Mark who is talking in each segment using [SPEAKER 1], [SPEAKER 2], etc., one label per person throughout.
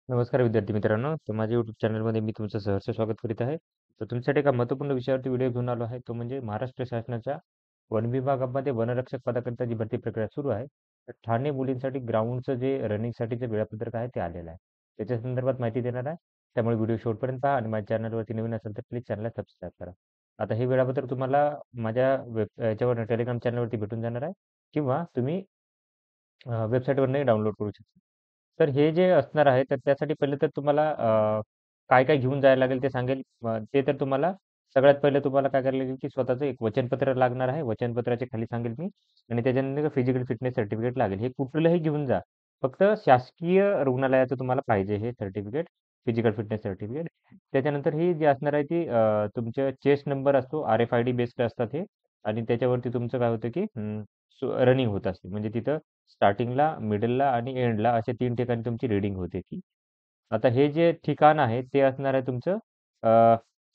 [SPEAKER 1] नमस्कार विद्यार्थी मित्रांनो. तर माझ्या YouTube चॅनलमध्ये मी तुमचं सहर्ष स्वागत करीत आहे. तर तुमच्यासाठी एका महत्त्वपूर्ण विषयावरती व्हिडिओ घेऊन आलो आहे. तो म्हणजे महाराष्ट्र शासनाच्या वन विभागामध्ये वनरक्षक पदाकरिता जी भरती प्रक्रिया सुरू आहे. तर ठाणे मुलींसाठी ग्राउंडचं जे रनिंगसाठीचं वेळापत्रक आहे ते आलेलं आहे. त्याच्या संदर्भात माहिती देणार आहे. त्यामुळे व्हिडिओ शेवटपर्यंत पहा आणि माझ्या चॅनलवरती नवीन असेल तर प्लीज चॅनलला सबस्क्राईब करा. आता हे वेळापत्रक तुम्हाला माझ्या याच्यावर टेलिग्राम चॅनलवरती भेटून जाणार आहे किंवा तुम्ही वेबसाईटवरूनही डाउनलोड करू शकता. तर हे जे असणार आहे, तर त्यासाठी पहिले तर तुम्हाला काय-काय घेऊन जायला लागेल ते सांगेल. ते तर तुम्हाला सगळ्यात पहिले तुम्हाला काय करायला लागेल, की स्वतःचं एक वचनपत्र लागणार आहे. वचनपत्राच्या खाली सांगेल मी आणि त्याच्यानंतर फिजिकल फिटनेस सर्टिफिकेट लागेल. हे कुठलंही घेऊन जा. फक्त शासकीय रुग्णालयाचं तुम्हाला पाहिजे हे सर्टिफिकेट, फिजिकल फिटनेस सर्टिफिकेट. त्याच्यानंतर ही जी असणार आहे ती तुमच्या चेस्ट नंबर असतो, आर-एफ-आय-डी बेस्ड असतात हे आणि त्याच्यावरती तुमचं काय होतं, की रनिंग होत असते. म्हणजे तिथं स्टार्टिंगला, मिडलला आणि एंडला अशा 3 ठिकाणी तुमची रीडिंग होते ती. आता हे जे ठिकाण आहे ते असणार आहे तुमचं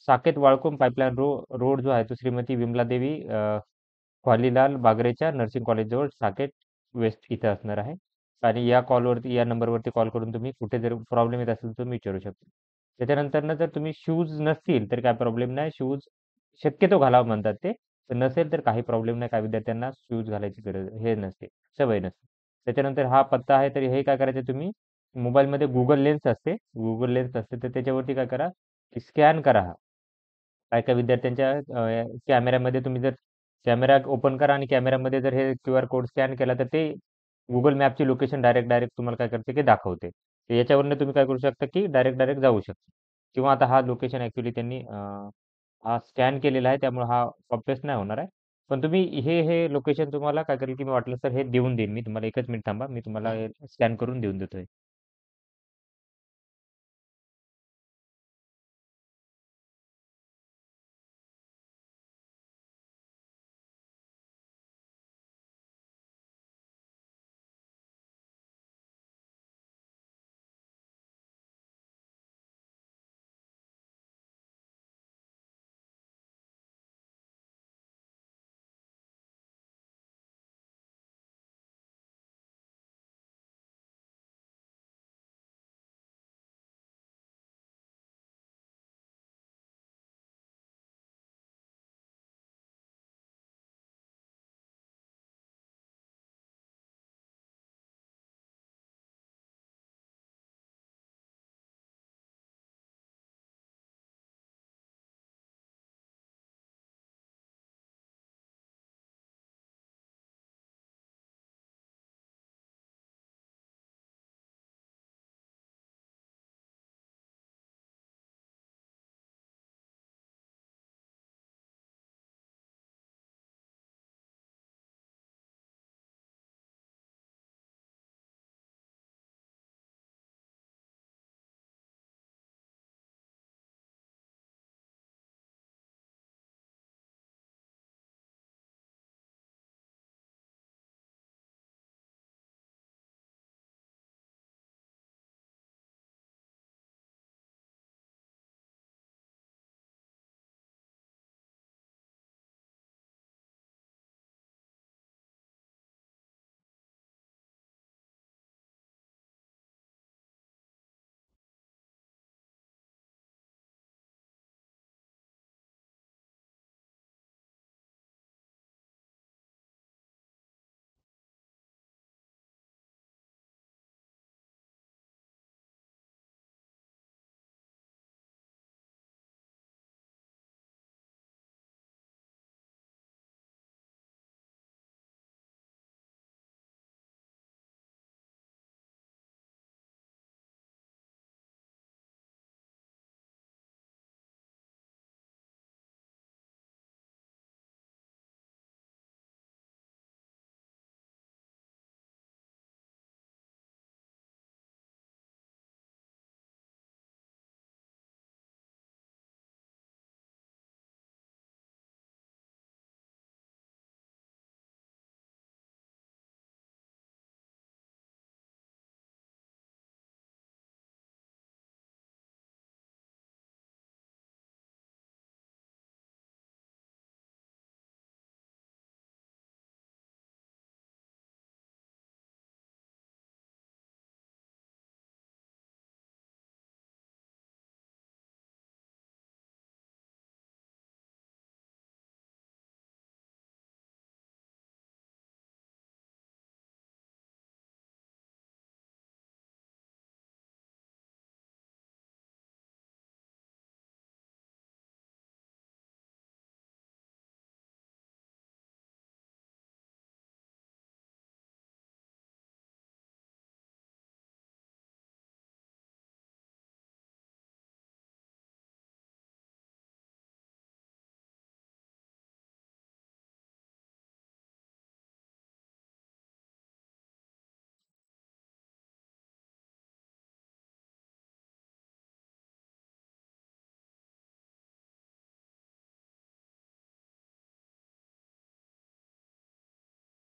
[SPEAKER 1] साकेत वाळकुंम पाईपलाईन रोड जो आहे तो श्रीमती विमलादेवी खवालीलाल बागरेच्या नर्सिंग कॉलेजजवळ साकेत वेस्ट इथं असणार आहे. आणि या नंबरवरती कॉल करून तुम्ही कुठे जर प्रॉब्लेम येत असेल तर तुम्ही विचारू शकता. त्याच्यानंतरनं जर तुम्ही शूज नसतील तर काही प्रॉब्लेम नाही. शूज शक्यतो घालावं म्हणतात ते. तर नसेल तर काही प्रॉब्लेम नाही. काही विद्यार्थ्यांना शूज घालायची गरज हे नसते, सवय नसते. त्याच्यानंतर हा पत्ता आहे तर हे काय करायचं तुम्ही मोबाईलमध्ये Google लेन्स असते तर त्याच्यावरती काय करा, स्कॅन करा हा. काही-काही विद्यार्थ्यांच्या कॅमेऱ्यामध्ये तुम्ही जर कॅमेरा ओपन करा आणि कॅमेऱ्यामध्ये जर हे क्यूआर कोड स्कॅन केला तर ते Google मॅपची लोकेशन डायरेक्ट तुम्हाला काय करते की दाखवते. तर याच्यावरनं तुम्ही काय करू शकता की डायरेक्ट जाऊ शकता. किंवा आता हा लोकेशन ॲक्चुअली त्यांनी हा स्कॅन केलेला आहे त्यामुळे हा कॉपी पेस्ट नाही होणार आहे. पण तुम्ही हे लोकेशन तुम्हाला काय करेल की मी वाटलं तर हे देऊन देईन मी तुम्हाला एकच मिनिट थांबा. मी तुम्हाला स्कॅन करून देऊन देतोय.